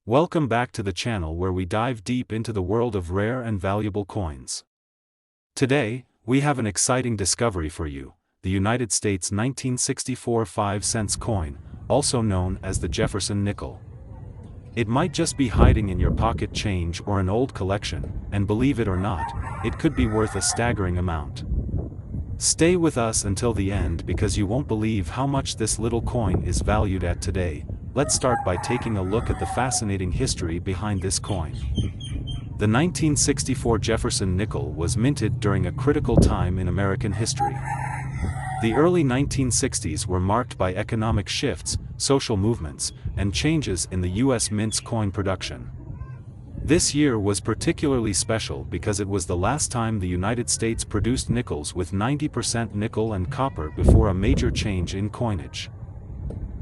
Welcome back to the channel where we dive deep into the world of rare and valuable coins. Today, we have an exciting discovery for you, the United States 1964 5-cent coin, also known as the Jefferson nickel. It might just be hiding in your pocket change or an old collection, and believe it or not, it could be worth a staggering amount. Stay with us until the end because you won't believe how much this little coin is valued at today. Let's start by taking a look at the fascinating history behind this coin. The 1964 Jefferson nickel was minted during a critical time in American history. The early 1960s were marked by economic shifts, social movements, and changes in the U.S. mint's coin production. This year was particularly special because it was the last time the United States produced nickels with 90% nickel and copper before a major change in coinage.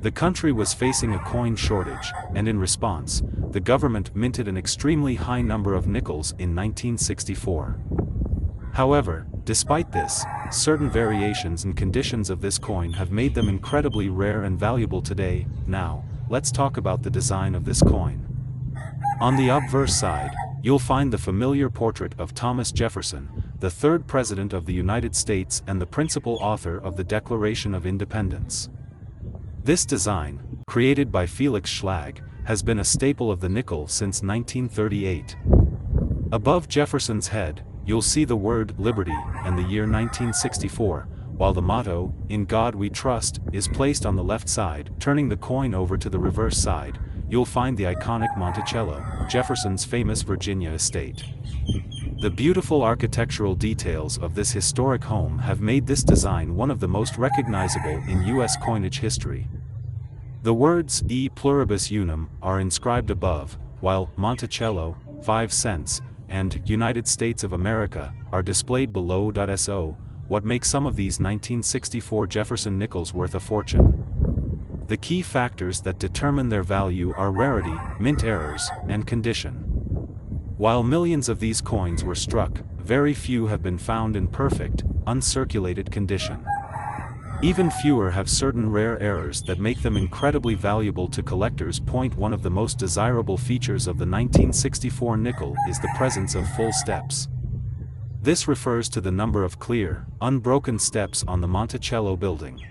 The country was facing a coin shortage, and in response, the government minted an extremely high number of nickels in 1964. However, despite this, certain variations and conditions of this coin have made them incredibly rare and valuable today. Now, let's talk about the design of this coin. On the obverse side, you'll find the familiar portrait of Thomas Jefferson, the third President of the United States and the principal author of the Declaration of Independence. This design, created by Felix Schlag, has been a staple of the nickel since 1938. Above Jefferson's head, you'll see the word Liberty and the year 1964, while the motto, "In God We Trust," is placed on the left side. Turning the coin over to the reverse side, you'll find the iconic Monticello, Jefferson's famous Virginia estate. The beautiful architectural details of this historic home have made this design one of the most recognizable in U.S. coinage history. The words E pluribus unum are inscribed above, while Monticello, 5 cents, and United States of America are displayed below. So, what makes some of these 1964 Jefferson nickels worth a fortune? The key factors that determine their value are rarity, mint errors, and condition. While millions of these coins were struck, very few have been found in perfect, uncirculated condition. Even fewer have certain rare errors that make them incredibly valuable to collectors. One of the most desirable features of the 1964 nickel is the presence of full steps. This refers to the number of clear, unbroken steps on the Monticello building.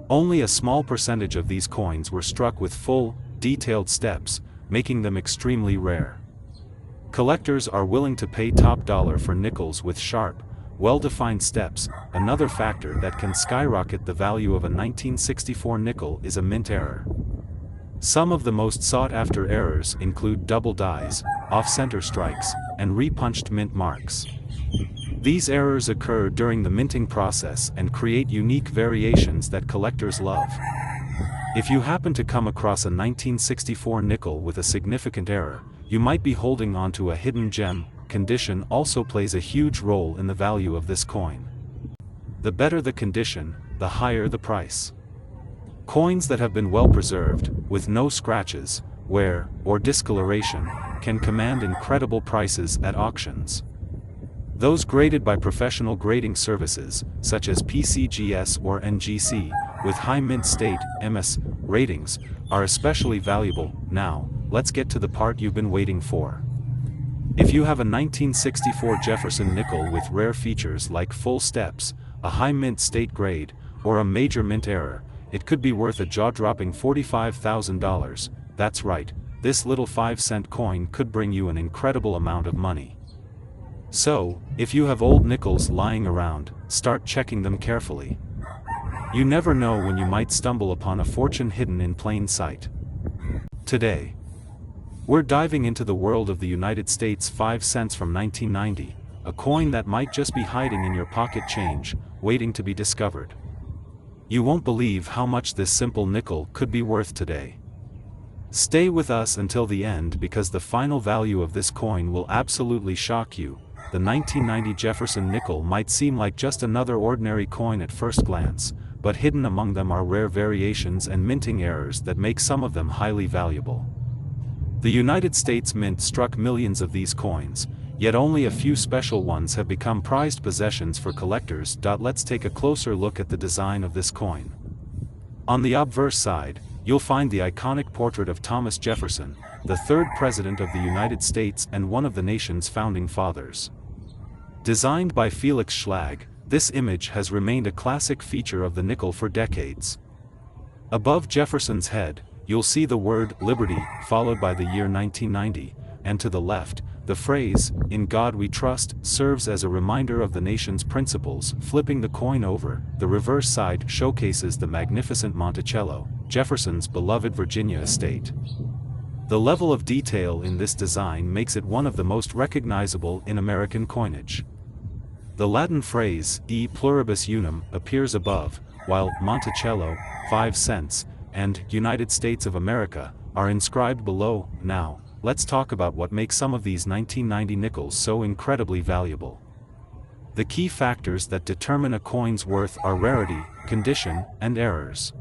Only a small percentage of these coins were struck with full, detailed steps, making them extremely rare. Collectors are willing to pay top dollar for nickels with sharp, well-defined steps. Another factor that can skyrocket the value of a 1964 nickel is a mint error. Some of the most sought-after errors include double dies, off-center strikes, and repunched mint marks. These errors occur during the minting process and create unique variations that collectors love. If you happen to come across a 1964 nickel with a significant error, you might be holding onto a hidden gem. Condition also plays a huge role in the value of this coin. The better the condition, the higher the price. Coins that have been well preserved, with no scratches, wear, or discoloration, can command incredible prices at auctions. Those graded by professional grading services, such as PCGS or NGC, with high mint state (MS) ratings, are especially valuable. Now, let's get to the part you've been waiting for. If you have a 1964 Jefferson nickel with rare features like full steps, a high mint state grade, or a major mint error, it could be worth a jaw-dropping $45,000. That's right, this little 5-cent coin could bring you an incredible amount of money. So, if you have old nickels lying around, start checking them carefully. You never know when you might stumble upon a fortune hidden in plain sight. Today, we're diving into the world of the United States 5 cents from 1990, a coin that might just be hiding in your pocket change, waiting to be discovered. You won't believe how much this simple nickel could be worth today. Stay with us until the end because the final value of this coin will absolutely shock you. The 1990 Jefferson nickel might seem like just another ordinary coin at first glance, but hidden among them are rare variations and minting errors that make some of them highly valuable. The United States Mint struck millions of these coins, yet only a few special ones have become prized possessions for collectors. Let's take a closer look at the design of this coin. On the obverse side, you'll find the iconic portrait of Thomas Jefferson, the third President of the United States and one of the nation's founding fathers. Designed by Felix Schlag, this image has remained a classic feature of the nickel for decades. Above Jefferson's head, you'll see the word Liberty, followed by the year 1990, and to the left, the phrase, "In God We Trust," serves as a reminder of the nation's principles. Flipping the coin over, the reverse side showcases the magnificent Monticello, Jefferson's beloved Virginia estate. The level of detail in this design makes it one of the most recognizable in American coinage. The Latin phrase, E pluribus unum, appears above, while Monticello, 5 cents, and United States of America are inscribed below. Now, let's talk about what makes some of these 1990 nickels so incredibly valuable. The key factors that determine a coin's worth are rarity, condition, and errors.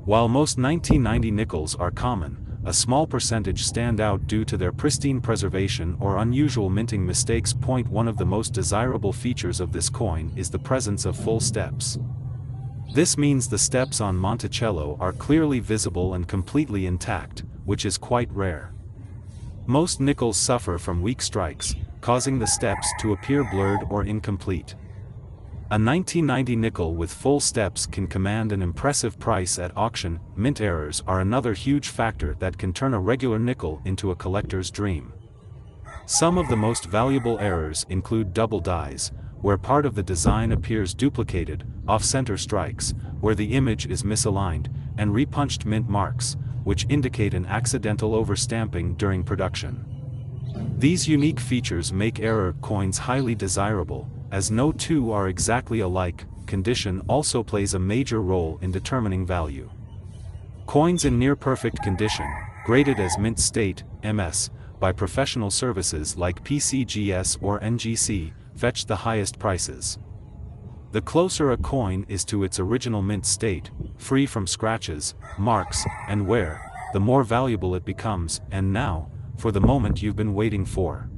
While most 1990 nickels are common, a small percentage stand out due to their pristine preservation or unusual minting mistakes. One of the most desirable features of this coin is the presence of full steps. This means the steps on Monticello are clearly visible and completely intact, which is quite rare. Most nickels suffer from weak strikes, causing the steps to appear blurred or incomplete. A 1990 nickel with full steps can command an impressive price at auction. Mint errors are another huge factor that can turn a regular nickel into a collector's dream. Some of the most valuable errors include double dies, where part of the design appears duplicated, off-center strikes, where the image is misaligned, and repunched mint marks, which indicate an accidental overstamping during production. These unique features make error coins highly desirable, as no two are exactly alike. Condition also plays a major role in determining value. Coins in near-perfect condition, graded as mint state, MS, by professional services like PCGS or NGC, fetch the highest prices. The closer a coin is to its original mint state, free from scratches, marks, and wear, the more valuable it becomes. And now, for the moment you've been waiting for.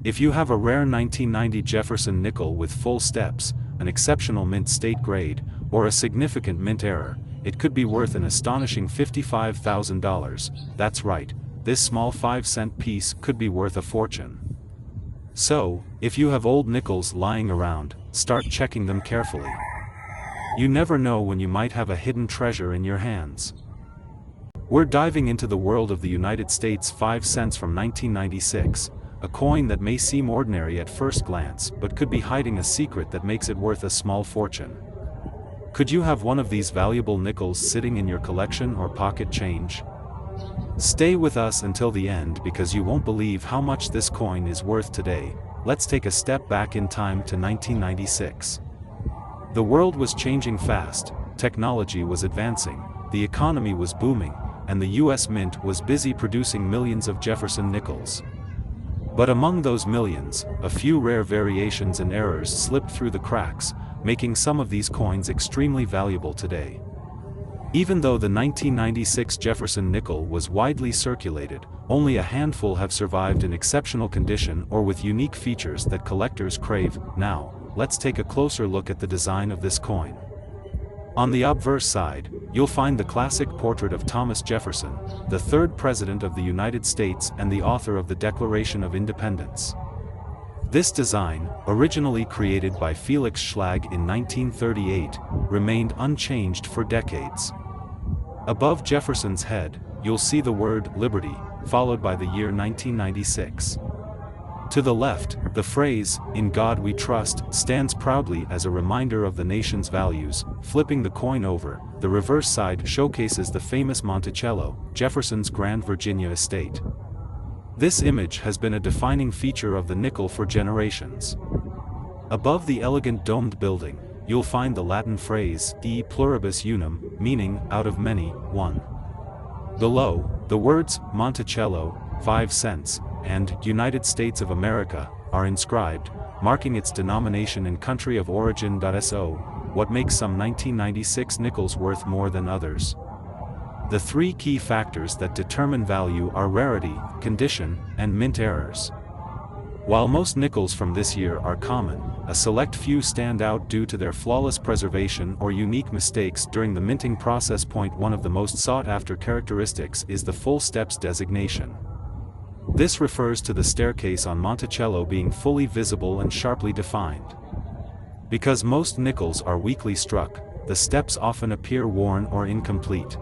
If you have a rare 1990 Jefferson nickel with full steps, an exceptional mint state grade, or a significant mint error, it could be worth an astonishing $55,000. That's right, this small 5-cent piece could be worth a fortune. So, if you have old nickels lying around, start checking them carefully. You never know when you might have a hidden treasure in your hands. We're diving into the world of the United States 5 cents from 1996. A coin that may seem ordinary at first glance but could be hiding a secret that makes it worth a small fortune. Could you have one of these valuable nickels sitting in your collection or pocket change? Stay with us until the end because you won't believe how much this coin is worth today. Let's take a step back in time to 1996. The world was changing fast, technology was advancing, the economy was booming, and the US Mint was busy producing millions of Jefferson nickels. But among those millions, a few rare variations and errors slipped through the cracks, making some of these coins extremely valuable today. Even though the 1996 Jefferson nickel was widely circulated, only a handful have survived in exceptional condition or with unique features that collectors crave. Now, let's take a closer look at the design of this coin. On the obverse side, you'll find the classic portrait of Thomas Jefferson, the third President of the United States and the author of the Declaration of Independence. This design, originally created by Felix Schlag in 1938, remained unchanged for decades. Above Jefferson's head, you'll see the word Liberty, followed by the year 1996. To the left, the phrase, "In God We Trust," stands proudly as a reminder of the nation's values. Flipping the coin over, the reverse side showcases the famous Monticello, Jefferson's grand Virginia estate. This image has been a defining feature of the nickel for generations. Above the elegant domed building, you'll find the Latin phrase, E pluribus unum, meaning, out of many, one. Below, the words, Monticello, 5 cents, and United States of America, are inscribed, marking its denomination and country of origin. So, what makes some 1996 nickels worth more than others? The three key factors that determine value are rarity, condition, and mint errors. While most nickels from this year are common, a select few stand out due to their flawless preservation or unique mistakes during the minting process. One of the most sought-after characteristics is the full steps designation. This refers to the staircase on Monticello being fully visible and sharply defined. Because most nickels are weakly struck, the steps often appear worn or incomplete.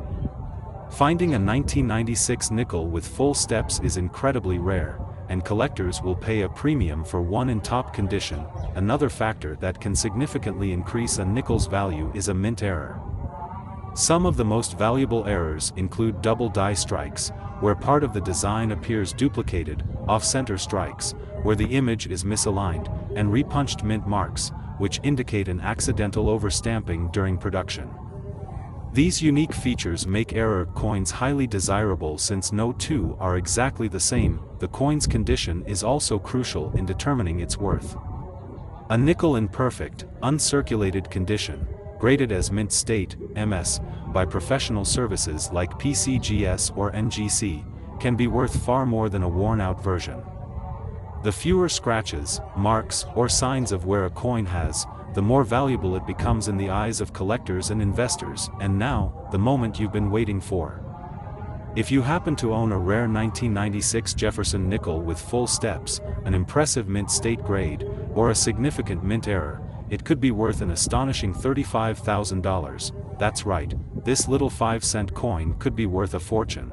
Finding a 1996 nickel with full steps is incredibly rare, and collectors will pay a premium for one in top condition. Another factor that can significantly increase a nickel's value is a mint error. Some of the most valuable errors include double die strikes, where part of the design appears duplicated, off-center strikes, where the image is misaligned, and repunched mint marks, which indicate an accidental overstamping during production. These unique features make error coins highly desirable since no two are exactly the same. The coin's condition is also crucial in determining its worth. A nickel in perfect, uncirculated condition, graded as mint state, MS, by professional services like PCGS or NGC, can be worth far more than a worn-out version. The fewer scratches, marks, or signs of wear a coin has, the more valuable it becomes in the eyes of collectors and investors. And now, the moment you've been waiting for. If you happen to own a rare 1996 Jefferson nickel with full steps, an impressive mint state grade, or a significant mint error, it could be worth an astonishing $35,000. That's right, this little 5-cent coin could be worth a fortune.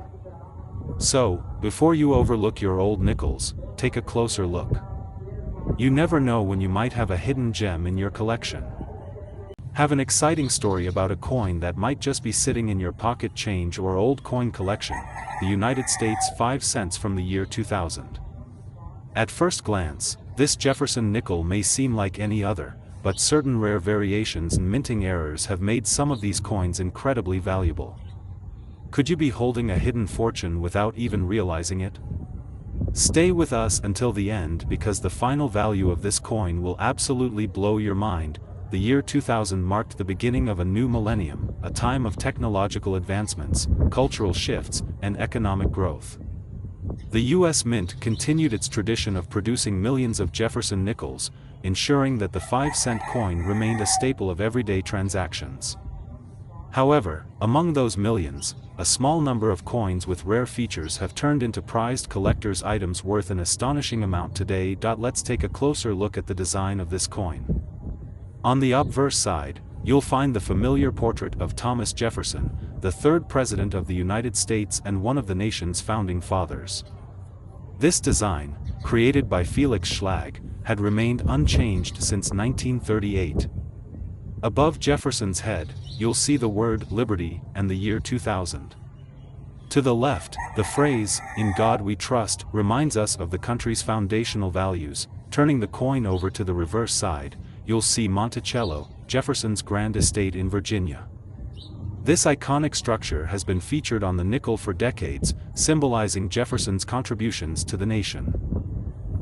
So, before you overlook your old nickels, take a closer look. You never know when you might have a hidden gem in your collection. Have an exciting story about a coin that might just be sitting in your pocket change or old coin collection, the United States 5 cents from the year 2000. At first glance, this Jefferson nickel may seem like any other, but certain rare variations and minting errors have made some of these coins incredibly valuable. Could you be holding a hidden fortune without even realizing it? Stay with us until the end because the final value of this coin will absolutely blow your mind. The year 2000 marked the beginning of a new millennium, a time of technological advancements, cultural shifts, and economic growth. The U.S. Mint continued its tradition of producing millions of Jefferson nickels, ensuring that the 5-cent coin remained a staple of everyday transactions. However, among those millions, a small number of coins with rare features have turned into prized collector's items worth an astonishing amount today. Let's take a closer look at the design of this coin. On the obverse side, you'll find the familiar portrait of Thomas Jefferson, the third President of the United States and one of the nation's founding fathers. This design, created by Felix Schlag, had remained unchanged since 1938. Above Jefferson's head, you'll see the word Liberty and the year 2000. To the left, the phrase, "In God We Trust," reminds us of the country's foundational values. Turning the coin over to the reverse side, you'll see Monticello, Jefferson's grand estate in Virginia. This iconic structure has been featured on the nickel for decades, symbolizing Jefferson's contributions to the nation.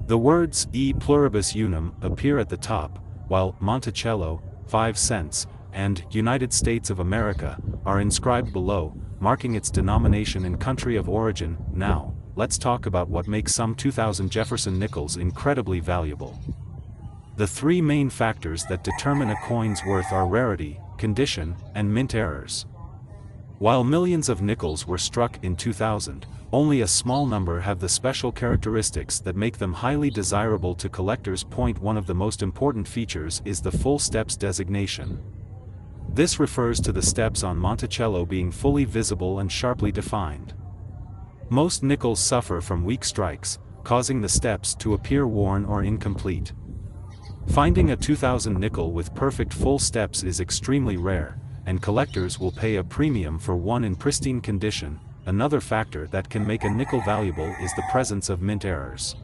The words "E pluribus unum" appear at the top, while Monticello, 5 cents, and United States of America are inscribed below, marking its denomination and country of origin. Now, let's talk about what makes some 2000 Jefferson nickels incredibly valuable. The three main factors that determine a coin's worth are rarity, condition, and mint errors. While millions of nickels were struck in 2000, only a small number have the special characteristics that make them highly desirable to collectors. One of the most important features is the full steps designation. This refers to the steps on Monticello being fully visible and sharply defined. Most nickels suffer from weak strikes, causing the steps to appear worn or incomplete. Finding a 2000 nickel with perfect full steps is extremely rare, and collectors will pay a premium for one in pristine condition. Another factor that can make a nickel valuable is the presence of mint errors.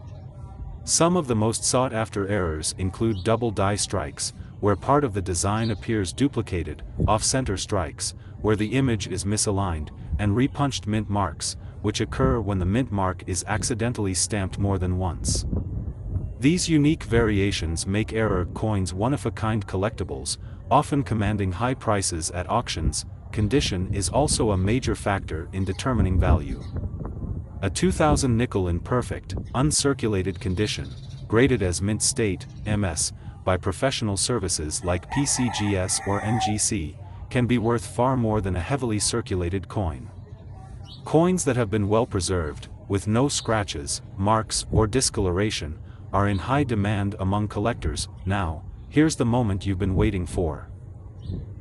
Some of the most sought-after errors include double die strikes, where part of the design appears duplicated, off-center strikes, where the image is misaligned, and repunched mint marks, which occur when the mint mark is accidentally stamped more than once. These unique variations make error coins one-of-a-kind collectibles, often commanding high prices at auctions. Condition is also a major factor in determining value. A 2000 nickel in perfect, uncirculated condition, graded as mint state, MS, by professional services like PCGS or NGC, can be worth far more than a heavily circulated coin. Coins that have been well preserved, with no scratches, marks, or discoloration, are in high demand among collectors. Now, here's the moment you've been waiting for.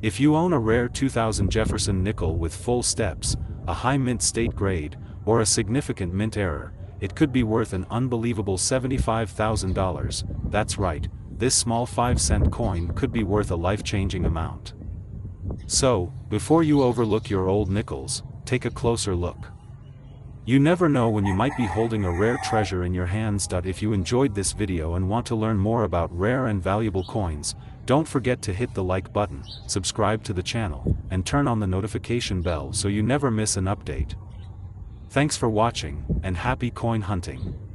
If you own a rare 2000 Jefferson nickel with full steps, a high mint state grade, or a significant mint error, it could be worth an unbelievable $75,000. That's right, this small 5-cent coin could be worth a life-changing amount. So, before you overlook your old nickels, take a closer look. You never know when you might be holding a rare treasure in your hands. If you enjoyed this video and want to learn more about rare and valuable coins, don't forget to hit the like button, subscribe to the channel, and turn on the notification bell so you never miss an update. Thanks for watching, and happy coin hunting!